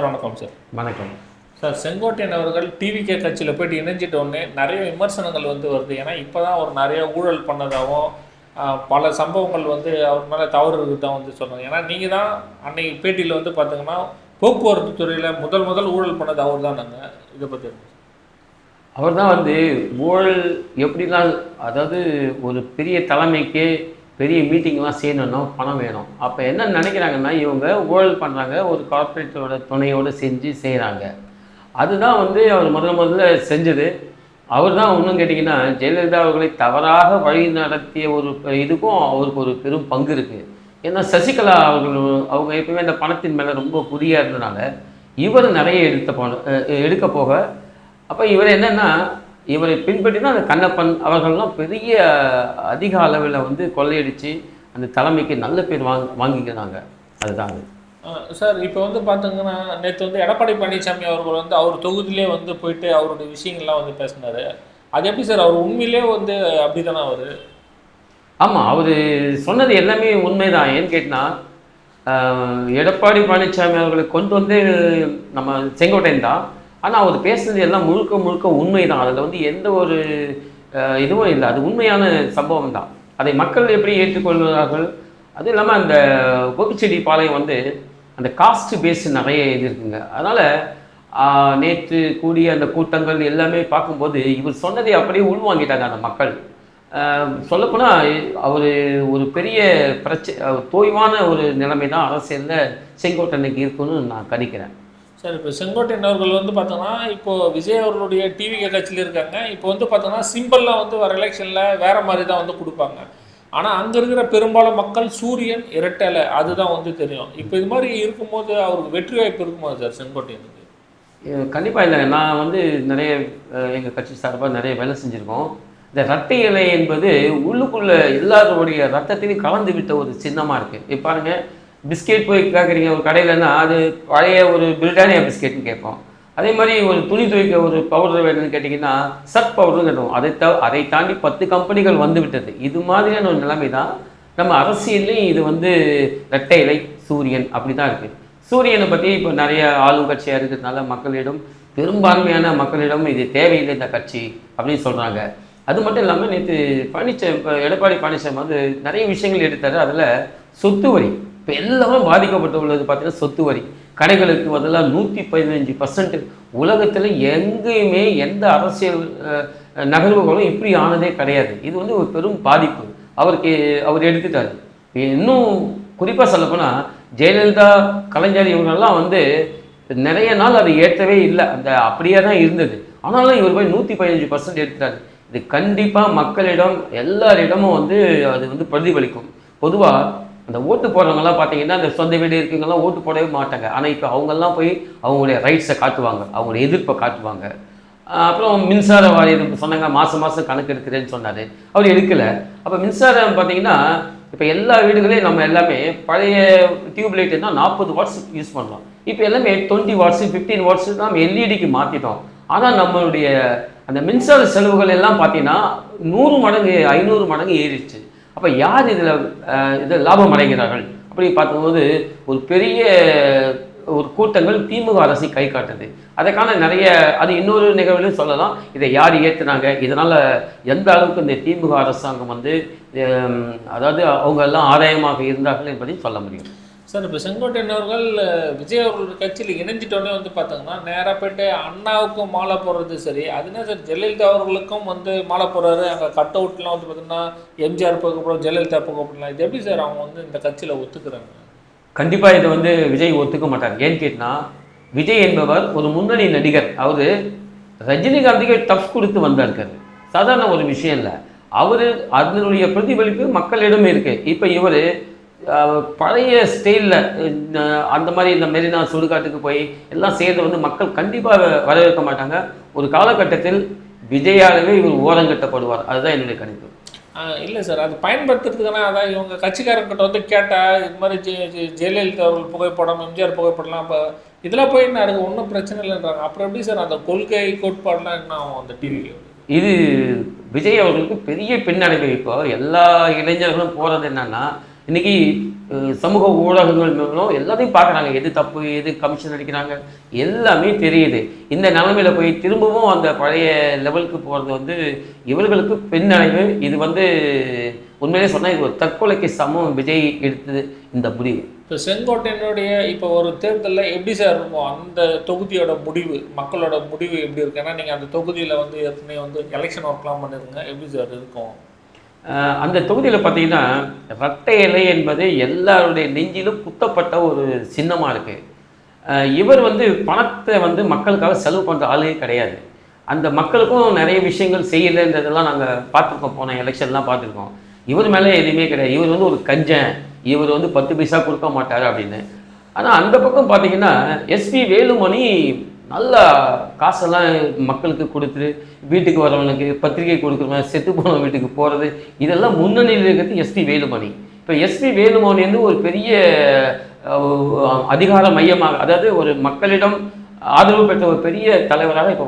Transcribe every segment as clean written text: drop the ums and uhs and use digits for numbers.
வணக்கம் சார். வணக்கம் சார், செங்கோட்டையன் அவர்கள் டிவிகே கட்சியில் போய்ட்டு இணைஞ்சிட்டோடனே நிறைய விமர்சனங்கள் வருது. ஏன்னா இப்போ தான் அவர் நிறைய ஊழல் பண்ணதாகவும் பல சம்பவங்கள் அவர் மேலே தவறு இருக்குதான் சொல்கிறாங்க. ஏன்னா நீங்கள் தான் அன்னைக்கு பேட்டியில் பார்த்தீங்கன்னா போக்குவரத்து துறையில் முதல் ஊழல் பண்ணது அவர் தான். நாங்கள் இதை பற்றி அவர் தான் ஊழல் எப்படிலாம், அதாவது ஒரு பெரிய தலைமைக்கு பெரிய மீட்டிங்லாம் செய்யணுன்னா பணம் வேணும். அப்போ என்ன நினைக்கிறாங்கன்னா, இவங்க ஊழல் பண்ணுறாங்க, ஒரு கார்ப்பரேட்டரோட துணையோடு செஞ்சு செய்கிறாங்க. அதுதான் அவர் முதல்ல செஞ்சது. அவர் தான் இன்னும் கேட்டிங்கன்னா, ஜெயலலிதா அவர்களை தவறாக வழி நடத்திய ஒரு இதுக்கும் அவருக்கு ஒரு பெரும் பங்கு இருக்குது. ஏன்னா சசிகலா அவர்கள் அவங்க எப்பவுமே அந்த பணத்தின் மேலே ரொம்ப குறியாக இருந்ததுனால இவர் நிறைய எடுக்க போக, அப்போ இவர் என்னென்னா, இவரை பின்பற்றி தான் அந்த கண்ணப்பன் அவர்கள்லாம் பெரிய அதிக அளவில் கொள்ளையடித்து அந்த தலைமைக்கு நல்ல பேர் வாங்கிக்கிறாங்க. அதுதான் சார். இப்போ பார்த்தீங்கன்னா, நேற்று எடப்பாடி பழனிசாமி அவர்கள் அவர் தொகுதியிலே போயிட்டு அவருடைய விஷயங்கள்லாம் பேசினார். அது எப்படி சார்? அவர் உண்மையிலே அப்படி தானே அவர்? ஆமாம், அவர் சொன்னது எல்லாமே உண்மைதான். ஏன்னு கேட்டால், எடப்பாடி பழனிசாமி அவர்களை கொண்டு நம்ம செங்கோட்டையன் தான். ஆனால் அவர் பேசுனது எல்லாம் முழுக்க உண்மை தான். அதில் எந்த ஒரு இதுவும் இல்லை. அது உண்மையான சம்பவம் தான். அதை மக்கள் எப்படி ஏற்றுக்கொள்கிறார்கள்? அதுவும் இல்லாமல் அந்த கோபிச்செடி பாளையம் அந்த காஸ்ட் பேஸ் நிறைய இது இருக்குங்க. அதனால் நேற்று கூடிய அந்த கூட்டங்கள் எல்லாமே பார்க்கும்போது இவர் சொன்னதை அப்படியே உள்வாங்கிட்டாங்க அந்த மக்கள். சொல்லப்போனால் அவர் ஒரு பெரிய தோய்வான ஒரு நிலைமை தான் அரசியலில் செங்கோட்டையனுக்கு இருக்குன்னு நான் கணிக்கிறேன். சார், இப்போ செங்கோட்டையன் அவர்கள் பார்த்தோன்னா, இப்போது விஜய் அவர்களுடைய டிவிகே கட்சியில் இருக்காங்க. இப்போ பார்த்தோன்னா சிம்பிள்லாம் வர எலெக்ஷனில் வேறு மாதிரி தான் கொடுப்பாங்க. ஆனால் அங்கே இருக்கிற பெரும்பாலும் மக்கள் சூரியன் இரட்டலை அதுதான் தெரியும். இப்போ இது மாதிரி இருக்கும்போது அவருக்கு வெற்றி வாய்ப்பு இருக்குமா சார் செங்கோட்டையனுக்கு? கண்டிப்பாக இல்லை. நான் நிறைய எங்கள் கட்சி சார்பாக நிறைய வேலை செஞ்சுருக்கோம். இந்த இரட்டை இலை என்பது உள்ளுக்குள்ளே எல்லாருடைய ரத்தத்திலையும் கலந்து விட்ட ஒரு சின்னமாக இருக்குது. இப்போ பாருங்கள், பிஸ்கெட் போய் கேட்குறீங்க ஒரு கடையிலன்னா, அது பழைய ஒரு பிரிட்டானியா பிஸ்கெட்னு கேட்போம். அதே மாதிரி ஒரு துணி துவைக்க ஒரு பவுடர் வேணும்னு கேட்டிங்கன்னா சர்ஃப் பவுடர்னு கேட்டோம். அதை தாண்டி 10 கம்பெனிகள் வந்து விட்டது. இது மாதிரியான ஒரு நிலைமை தான் நம்ம அரசியல்லையும். இது இரட்டை இலை சூரியன் அப்படி தான் இருக்குது. சூரியனை பற்றி இப்போ நிறைய ஆளும் கட்சியாக இருக்கிறதுனால மக்களிடம், பெரும்பான்மையான மக்களிடம் இது தேவையில்லை இந்த கட்சி அப்படின்னு சொல்கிறாங்க. அது மட்டும் இல்லாமல் நேற்று எடப்பாடி பழனிசாமி நிறைய விஷயங்கள் எடுத்தார். அதில் சொத்து வரி இப்போ எல்லாமே பாதிக்கப்பட்டு உள்ளது. பார்த்தீங்கன்னா சொத்து வரி கடைகளுக்கு பதிலாக 115%. உலகத்தில் எங்கேயுமே எந்த அரசியல் நகர்வுகளும் இப்படி ஆனதே கிடையாது. இது ஒரு பெரும் பாதிப்பு அவர் எடுத்துட்டார். இன்னும் குறிப்பாக சொல்லப்போனால் ஜெயலலிதா கலைஞர் இவங்கெல்லாம் நிறைய நாள் அது ஏற்றவே இல்லை. அந்த அப்படியே தான் இருந்தது. ஆனாலும் இவர் போய் 115% எடுத்துட்டார். இது கண்டிப்பாக மக்களிடம் எல்லாரிடமும் அது பிரதிபலிக்கும். பொதுவாக அந்த ஓட்டு போடுறவங்கலாம் பார்த்தீங்கன்னா, அந்த சொந்த வீடு இருக்கவங்கலாம் ஓட்டு போடவே மாட்டாங்க. ஆனால் இப்போ அவங்கெல்லாம் போய் அவங்களுடைய ரைட்ஸை காட்டுவாங்க, அவங்களுடைய எதிர்ப்பை காட்டுவாங்க. அப்புறம் மின்சார வாரியம் சொன்னாங்க, மாதம் கணக்கு எடுக்கிறேன்னு சொன்னார். அவர் எடுக்கலை. அப்போ மின்சாரம் பார்த்தீங்கன்னா இப்போ எல்லா வீடுகளையும் நம்ம எல்லாமே பழைய டியூப் லைட்டுன்னா 40 வாட்ஸ் யூஸ் பண்ணலாம். இப்போ எல்லாமே 20 வாட்ஸு 15 வாட்ஸு தான் நம்ம எல்இடிக்கு மாற்றிட்டோம். ஆனால் நம்மளுடைய அந்த மின்சார செலவுகள் எல்லாம் பார்த்தீங்கன்னா 100 மடங்கு 500 மடங்கு ஏறிடுச்சு. அப்போ யார் இதில் லாபம் அடைகிறார்கள் அப்படி பார்க்கும்போது ஒரு பெரிய ஒரு கூட்டங்கள் திமுக அரசை கை காட்டுது. அதற்கான நிறைய அது இன்னொரு நிகழ்வுலையும் சொல்லலாம். இதை யார் ஏற்றுனாங்க, இதனால் எந்த அளவுக்கு இந்த திமுக அரசாங்கம் அதாவது அவங்க எல்லாம் ஆதாயமாக இருந்தார்கள் என்பதையும் சொல்ல முடியும். சார், இப்போ செங்கோட்டையன் அவர்கள் விஜய் அவர்கள் கட்சியில் இணைஞ்சிட்டோன்னே பார்த்தோங்கன்னா நேராக போய்ட்டு அண்ணாவுக்கும் மாலை போடுறது சரி. அதுனா சார் ஜெயலலிதா அவர்களுக்கும் மாலை போடுறாரு. அங்கே கட் அவுட்லாம் பார்த்தீங்கன்னா எம்ஜிஆர் போகப்படும், ஜெயலலிதா போகப்படலாம். இது எப்படி சார் அவங்க இந்த கட்சியில் ஒத்துக்கிறாங்க? கண்டிப்பாக இதை விஜய் ஒத்துக்க மாட்டார். ஏன்னு கேட்டால், விஜய் என்பவர் ஒரு முன்னணி நடிகர். அவர் ரஜினிகாந்துக்கு டஃப் கொடுத்து வந்திருக்காரு. சாதாரண ஒரு விஷயம் இல்லை. அதனுடைய பிரதிபலிப்பு மக்களிடம் இருக்குது. இப்போ இவர் பழைய ஸ்டைலில் அந்த மாதிரி இந்த மெரினா சுடுகாட்டுக்கு போய் எல்லாம் செய்கிறது மக்கள் கண்டிப்பாக வரவேற்க மாட்டாங்க. ஒரு காலகட்டத்தில் விஜயாகவே இவர் ஓரங்கட்டப்படுவார். அதுதான் என்னுடைய கணிப்பு. இல்லை சார், அது பயன்படுத்துறதுக்கான அதான் இவங்க கட்சிக்காரங்கிட்ட கேட்டால் இது மாதிரி ஜெயலலிதா அவர்கள் புகைப்படம், எம்ஜிஆர் புகைப்படம்லாம் இப்போ இதெல்லாம் போய் என்ன அதுக்கு ஒன்றும் பிரச்சனை இல்லைன்றாங்க. அப்புறம் எப்படி சார் அந்த கொள்கை கோட்பாடுலாம் என்ன ஆகும் அந்த டிவிக்கு? இது விஜய் அவர்களுக்கு பெரிய பின்னடைவு. இப்போ எல்லா இளைஞர்களும் போகிறது என்னன்னா, இன்றைக்கி சமூக ஊடகங்கள் மூலம் எல்லாத்தையும் பார்க்குறாங்க. எது தப்பு, எது கமிஷன் அடிக்கிறாங்க, எல்லாமே தெரியுது. இந்த நிலைமையில போய் திரும்பவும் அந்த பழைய லெவலுக்கு போகிறது வந்து இவர்களுக்கு பின்னடைவு. இது வந்து உண்மையிலே சொன்னால் இது ஒரு தற்கொலைக்கு சமம் விஜய் எடுத்தது இந்த முடிவு. இப்போ செங்கோட்டையனுடைய இப்போ ஒரு தேர்தலில் எப்படி சார் இருக்கும் அந்த தொகுதியோட முடிவு, மக்களோட முடிவு எப்படி இருக்கு? ஏன்னா நீங்கள் அந்த தொகுதியில் வந்து ஏற்கனவே வந்து எலெக்ஷன் ஒர்க்லாம் பண்ணிருங்க, எப்படி சார் இருக்கும்? அந்த தொகுதியில் பார்த்தீங்கன்னா இரட்டை இலை என்பது எல்லாருடைய நெஞ்சிலும் குத்தப்பட்ட ஒரு சின்னமாக இருக்குது. இவர் வந்து பணத்தை வந்து மக்களுக்காக செலவு பண்ணுற ஆளே கிடையாது. அந்த மக்களுக்கும் நிறைய விஷயங்கள் செய்யலைன்றதெல்லாம் நாங்கள் பார்த்துருக்கோம், போன எலெக்ஷன்லாம் பார்த்துருக்கோம். இவர் மேலே எதுவுமே கிடையாது. இவர் வந்து ஒரு கஞ்சன், இவர் வந்து 10 பைசா கொடுக்க மாட்டார் அப்படின்னு. ஆனால் அந்த பக்கம் பார்த்தீங்கன்னா எஸ்பி வேலுமணி நல்லா காசெல்லாம் மக்களுக்கு கொடுத்துட்டு வீட்டுக்கு வரவனுக்கு பத்திரிகை கொடுக்குறவன், செத்து போன வீட்டுக்கு போகிறது, இதெல்லாம் முன்னணியில் இருக்கிறது எஸ்பி வேலுமணி. இப்போ எஸ்பி வேலுமணி வந்து ஒரு பெரிய அதிகார மையமாக, அதாவது ஒரு மக்களிடம் ஆதரவு பெற்ற ஒரு பெரிய தலைவராக இப்போ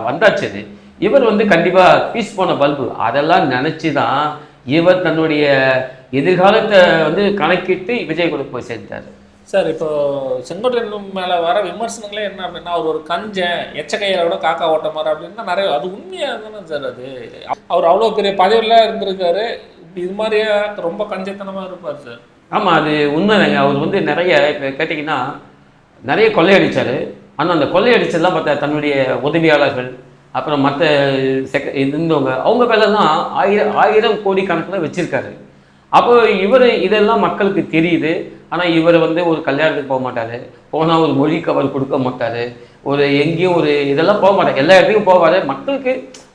வந்தாச்சு. அது இவர் வந்து கண்டிப்பாக பீஸ் போன பல்பு, அதெல்லாம் நினச்சி தான் இவர் தன்னுடைய எதிர்காலத்தை வந்து கணக்கிட்டு விஜய் கூட போய் சேர்ந்தார். சார் இப்போ செங்கோட்டையன் மேலே வர விமர்சனங்களே என்ன அப்படின்னா, அவர் ஒரு கஞ்சன், எச்சக்கையில விட காக்கா ஓட்ட மாதிரி அப்படின்னா நிறைய, அது உண்மையாக தானே சார்? அது அவர் அவ்வளோ பெரிய பதவியெல்லாம் இருந்திருக்காரு, இது மாதிரியே ரொம்ப கஞ்சத்தனமாக இருப்பார் சார். ஆமாம், அது உண்மைதாங்க. அவர் வந்து நிறைய இப்போ கேட்டிங்கன்னா நிறைய கொள்ளையடித்தார். ஆனால் அந்த கொள்ளையடிச்சதெல்லாம் பார்த்தா தன்னுடைய உதவியாளர்கள் அப்புறம் மற்ற இருந்தவங்க அவங்க பேரெல்லாம் ஆயிரம் கோடி கணக்கில் வச்சுருக்காரு. அப்போ இவர் இதெல்லாம் மக்களுக்கு தெரியுது. ஆனால் இவர் வந்து ஒரு கல்யாணத்துக்கு போக மாட்டார், போனால் ஒரு மொழி கவர் கொடுக்க மாட்டார், ஒரு எங்கேயும் ஒரு இதெல்லாம் போக மாட்டார், எல்லா இடத்துக்கும் போவார். மக்களுக்கு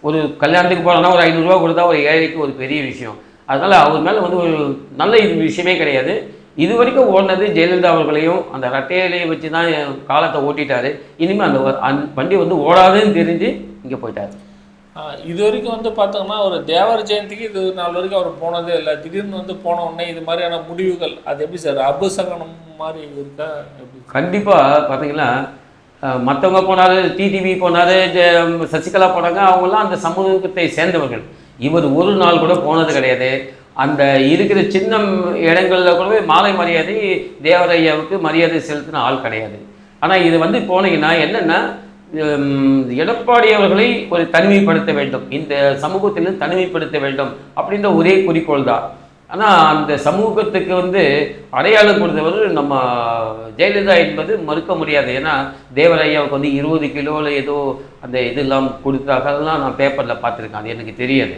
ஒரு கல்யாணத்துக்கு போகிறோன்னா ஒரு 500 ரூபா கொடுத்தா ஒரு ஏழைக்கு ஒரு பெரிய விஷயம். அதனால் அவர் மேலே வந்து ஒரு நல்ல விஷயமே கிடையாது. இது வரைக்கும் ஓடினது ஜெயலலிதா அவர்களையும் அந்த ரெட்டையிலையும் வச்சு தான் காலத்தை ஓட்டிட்டார். இனிமேல் அந்த வண்டி வந்து ஓடாதுன்னு தெரிஞ்சு இங்கே போயிட்டார். இது வரைக்கும் வந்து பார்த்தோம்னா ஒரு தேவர் ஜெயந்திக்கு இது நாள் வரைக்கும் அவர் போனதே இல்லை. திடீர்னு வந்து போன உடனே இது மாதிரியான முடிவுகள், அது எப்படி சார் அபசகனம் மாதிரி இருக்கா? எப்படி? கண்டிப்பாக பார்த்தீங்கன்னா மற்றவங்க போனார், டிடிவி போனார், சசிகலா போனாங்க, அவங்களாம் அந்த சமூகத்தை சேர்ந்தவர்கள். இவர் ஒரு நாள் கூட போனது கிடையாது. அந்த இருக்கிற சின்ன இடங்களில் கூட மாலை மரியாதை தேவரையாவுக்கு மரியாதை செலுத்தின ஆள் கிடையாது. ஆனால் இது வந்து போனீங்கன்னா என்னென்னா எடப்பாடி அவர்களை ஒரு தனிமைப்படுத்த வேண்டும், இந்த சமூகத்திலிருந்து தனிமைப்படுத்த வேண்டும் அப்படின்ற ஒரே குறிக்கோள் தான். ஆனால் அந்த சமூகத்துக்கு வந்து அடையாளம் கொடுத்தவர் நம்ம ஜெயலலிதா என்பது மறுக்க முடியாது. ஏன்னா தேவரையாவுக்கு வந்து 20 கிலோவில் ஏதோ அந்த இதெல்லாம் கொடுத்தாங்க, அதெல்லாம் நான் பேப்பரில் பார்த்துருக்கேன், அது எனக்கு தெரியாது.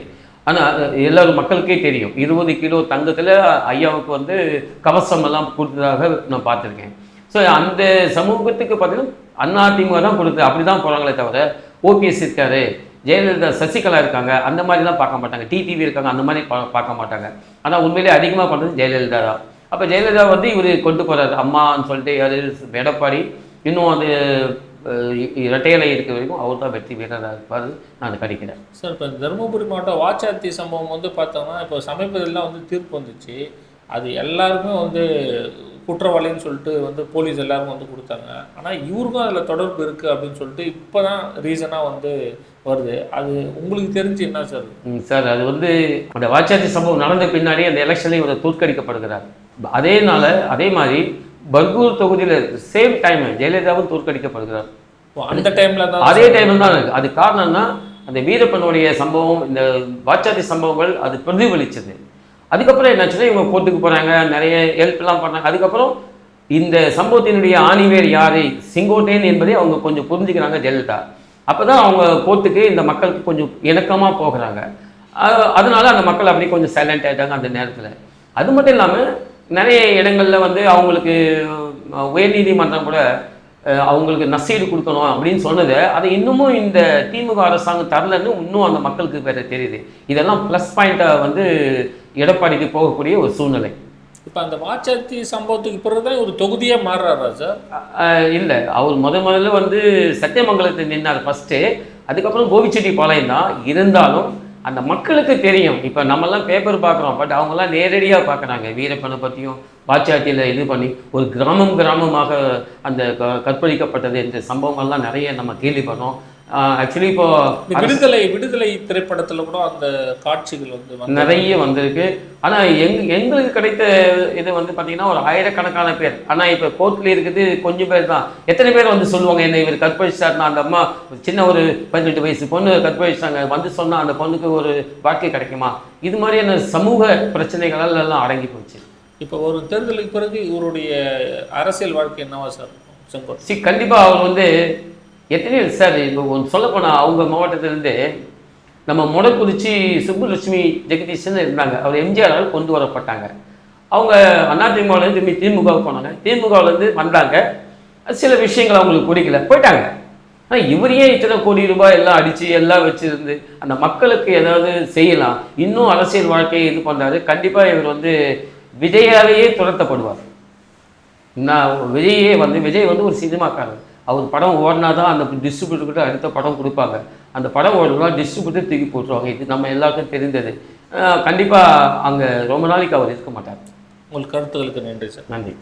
ஆனால் எல்லோரும் மக்களுக்கே தெரியும் 20 கிலோ தங்கத்தில் ஐயாவுக்கு வந்து கவசம் எல்லாம் கொடுத்ததாக நான் பார்த்துருக்கேன். ஸோ அந்த சமூகத்துக்கு பார்த்தீங்கன்னா அதிமுக தான் கொடுத்து அப்படி தான் போகிறாங்களே தவிர ஓபிஎஸ் இருக்காரு, ஜெயலலிதா சசிகலா இருக்காங்க, அந்த மாதிரிலாம் பார்க்க மாட்டாங்க, டிடிவி இருக்காங்க, அந்த மாதிரி பார்க்க மாட்டாங்க. ஆனால் உண்மையிலே அதிகமாக பண்ணுறது ஜெயலலிதா தான். அப்போ ஜெயலலிதா வந்து இவர் கொண்டு போகிறாரு அம்மான்னு சொல்லிட்டு, யார் எடப்பாடி இன்னும் அது இரட்டையிலை இருக்க வரைக்கும் அவர் தான் வெற்றி வீரராக இருப்பார், நான் கணிக்கிறேன். சார் இப்போ தருமபுரி மாவட்டம் வாச்சாத்தி சம்பவம் வந்து பார்த்தோம்னா இப்போ சமீபத்திலாம் வந்து தீர்ப்பு வந்துச்சு, அது எல்லாருமே வந்து குற்றவாளின்னு சொல்லிட்டு வந்து போலீஸ் எல்லாருக்கும் வந்து கொடுத்தாங்க. ஆனால் இவருக்கும் அதில் தொடர்பு இருக்குது அப்படின்னு சொல்லிட்டு இப்போ தான் ரீசனாக வந்து வருது. அது உங்களுக்கு தெரிஞ்சு என்ன சார்? சார் அது வந்து அந்த வாச்சாத்தி சம்பவம் நடந்த பின்னாடி அந்த எலெக்ஷன்லேயும் இவர் தோற்கடிக்கப்படுகிறார். அதே மாதிரி பர்கூர் தொகுதியில் சேம் டைம் ஜெயலலிதாவும் தோற்கடிக்கப்படுகிறார். அந்த டைமில் தான், அதே டைமில் தான் இருக்குது. அது காரணம்னா அந்த வீரப்பனுடைய சம்பவம், இந்த வாச்சாத்தி சம்பவங்கள் அது பிரதிபலிச்சது. அதுக்கப்புறம் என்னாச்சுன்னா இவங்க கோர்ட்டுக்கு போகிறாங்க, நிறைய ஹெல்ப்லாம் பண்ணாங்க. அதுக்கப்புறம் இந்த சம்பவத்தினுடைய ஆணிவேர் யார், செங்கோட்டையன் என்பதை அவங்க கொஞ்சம் புரிஞ்சுக்கிறாங்க ஜெயலலிதா. அப்போ தான் அவங்க கோர்ட்டுக்கு இந்த மக்களுக்கு கொஞ்சம் இணக்கமாக போகிறாங்க. அதனால அந்த மக்கள் அப்படியே கொஞ்சம் சைலண்ட் ஆகிட்டாங்க அந்த நேரத்தில். அது மட்டும் இல்லாமல் நிறைய இடங்களில் வந்து அவங்களுக்கு உயர்நீதிமன்றம் கூட அவங்களுக்கு நஷ்டீடு கொடுக்கணும் அப்படின்னு சொன்னதை அதை இன்னமும் இந்த திமுக அரசாங்கம் தரலன்னு இன்னும் அந்த மக்களுக்கு வேற தெரியுது. இதெல்லாம் ப்ளஸ் பாயிண்ட்டாக வந்து எடப்பாடிக்கு போகக்கூடிய ஒரு சூழ்நிலை. இப்போ அந்த வாச்சாத்தி சம்பவத்துக்கு பிறகு தான் ஒரு தொகுதியாக மாறுறாரா சார்? இல்லை, அவர் முதல்ல வந்து சத்தியமங்கலத்தை நின்னார் ஃபஸ்ட்டு. அதுக்கப்புறம் கோபிச்செட்டிப்பாளையம் தான். இருந்தாலும் அந்த மக்களுக்கு தெரியும். இப்போ நம்மெல்லாம் பேப்பர் பார்க்குறோம், பட் அவங்கெல்லாம் நேரடியாக பார்க்குறாங்க. வீரப்பனை பற்றியும் வாச்சாத்தியில் இது பண்ணி ஒரு கிராமமாக அந்த கற்பழிக்கப்பட்டது என்ற சம்பவங்கள்லாம் நிறைய நம்ம கேள்விப்படுறோம். ஆக்சுவலி இப்போ விடுதலை திரைப்படத்துல கூட அந்த காட்சிகள் வந்து நிறைய வந்திருக்கு. ஆனா எங்களுக்கு கிடைத்த இது வந்து பாத்தீங்கன்னா ஒரு ஆயிரக்கணக்கான பேர். ஆனா இப்ப கோர்ட்ல இருக்குது கொஞ்சம் பேர் தான். எத்தனை பேர் வந்து சொல்லுவாங்க என்ன இவர் கற்பழிச்சாருன்னா, அந்த அம்மா சின்ன ஒரு 18 வயசு பொண்ணு கற்பழிச்சாங்க வந்து சொன்னா அந்த பொண்ணுக்கு ஒரு வாழ்க்கை கிடைக்குமா? இது மாதிரியான சமூக பிரச்சனைகள் எல்லாம் அடங்கி போச்சு. இப்போ ஒரு தேர்தலுக்கு பிறகு இவருடைய அரசியல் வாழ்க்கை என்னவா சார் செங்கோட்டையன்? கண்டிப்பா அவர் வந்து எத்தனையோ சார் இப்போ ஒன்று சொல்லப்போனால் அவங்க மாவட்டத்திலேருந்து நம்ம முடக்குறிச்சி சுப்புலட்சுமி ஜெகதீஷன் இருந்தாங்க. அவர் எம்ஜிஆரால் கொண்டு வரப்பட்டாங்க. அவங்க அதிமுகலேருந்து திமுகவுக்கு போனாங்க. திமுகவிலேருந்து வந்தாங்க. சில விஷயங்கள் அவங்களுக்கு பிடிக்கல போயிட்டாங்க. ஆனால் இவரையே இத்தனை கோடி ரூபாய் எல்லாம் அடித்து எல்லாம் வச்சுருந்து அந்த மக்களுக்கு ஏதாவது செய்யலாம், இன்னும் அரசியல் வாழ்க்கையை இது பண்ணுறாரு. கண்டிப்பாக இவர் வந்து விஜயாலேயே துரத்தப்படுவார். நான் விஜய் வந்து ஒரு சினிமாக்காரர். அவர் படம் ஓடினா தான் அந்த டிஸ்ட்ரிபியூட்டர்கிட்ட அடுத்த படம் கொடுப்பாங்க. அந்த படம் ஓடனா டிஸ்ட்ரிபியூட்டர் தூக்கி போட்டுருவாங்க. இது நம்ம எல்லாருக்கும் தெரிந்தது. கண்டிப்பாக அங்கே ரொம்ப நாளைக்கு அவர் இருக்க மாட்டார். உங்கள் கருத்துக்களுக்கு நன்றி சார். நன்றி.